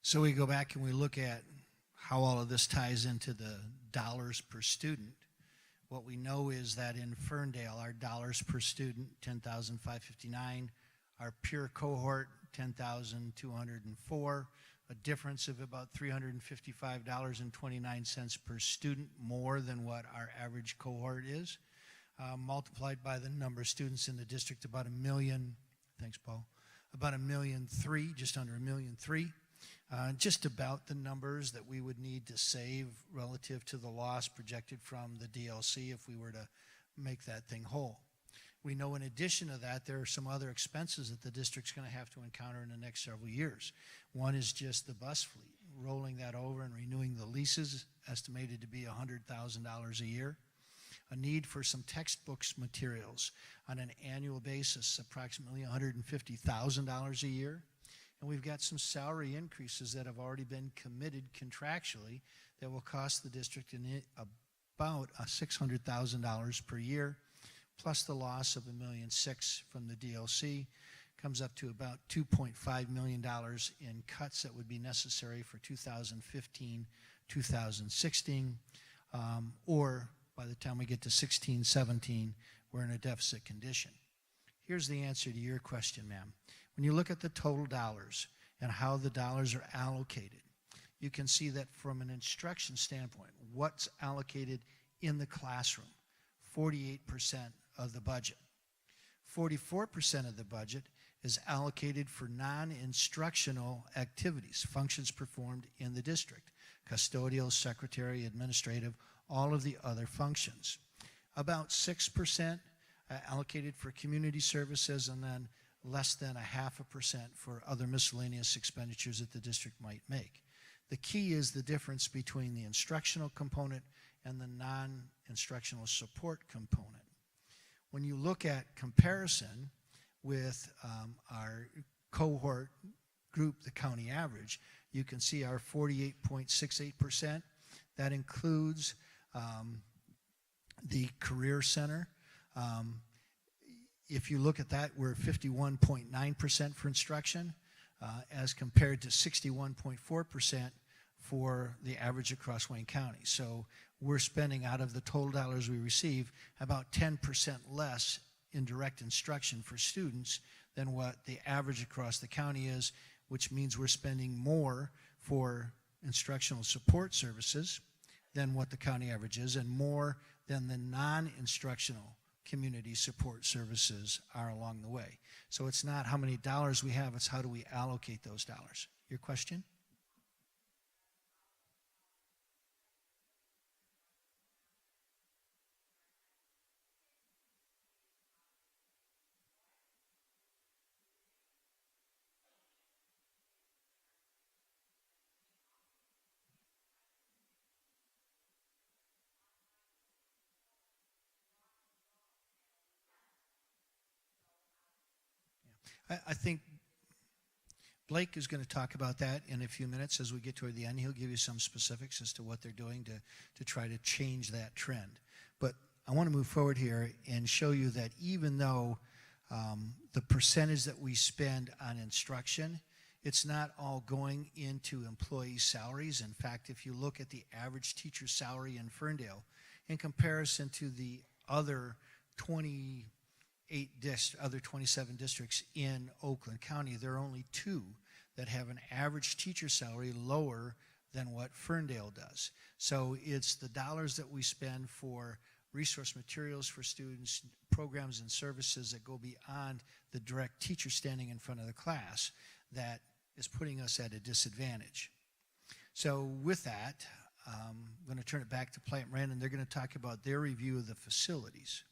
So we go back and we look at how all of this ties into the dollars per student. What we know is that in Ferndale, our dollars per student, $10,559. Our peer cohort, $10,204. A difference of about $355.29 per student more than what our average cohort is. Multiplied by the number of students in the district, about 1 million. Thanks, Paul. About 1.3 million, just under 1.3 million. Just about the numbers that we would need to save relative to the loss projected from the DLC if we were to make that thing whole. We know in addition to that, there are some other expenses that the district's going to have to encounter in the next several years. One is just the bus fleet, rolling that over and renewing the leases, estimated to be $100,000 a year. A need for some textbooks materials on an annual basis, approximately $150,000 a year. And we've got some salary increases that have already been committed contractually that will cost the district about $600,000 per year, plus the loss of $1.6 million from the DLC, comes up to about $2.5 million in cuts that would be necessary for 2015, 2016, or by the time we get to 16, 17, we're in a deficit condition. Here's the answer to your question, ma'am. When you look at the total dollars and how the dollars are allocated, you can see that from an instruction standpoint, what's allocated in the classroom, 48% of the budget. 44% of the budget is allocated for non-instructional activities, functions performed in the district, custodial, secretary, administrative, all of the other functions. About 6% allocated for community services, and then less than 0.5% for other miscellaneous expenditures that the district might make. The key is the difference between the instructional component and the non-instructional support component. When you look at comparison with our cohort group, the county average, you can see our 48.68%. That includes the Career Center. If you look at that, we're 51.9% for instruction as compared to 61.4% for the average across Wayne County. So we're spending out of the total dollars we receive about 10% less in direct instruction for students than what the average across the county is, which means we're spending more for instructional support services than what the county average is, and more than the non-instructional community support services are along the way. So it's not how many dollars we have, it's how do we allocate those dollars. Your question? I think Blake is going to talk about that in a few minutes as we get toward the end. He'll give you some specifics as to what they're doing to try to change that trend. But I want to move forward here and show you that even though the percentage that we spend on instruction, it's not all going into employee salaries. In fact, if you look at the average teacher salary in Ferndale in comparison to the other 27 districts in Oakland County, there are only 2 that have an average teacher salary lower than what Ferndale does. So it's the dollars that we spend for resource materials for students, programs and services that go beyond the direct teacher standing in front of the class that is putting us at a disadvantage. So with that, I'm going to turn it back to Plant Rand, and they're going to talk about their review of the facilities.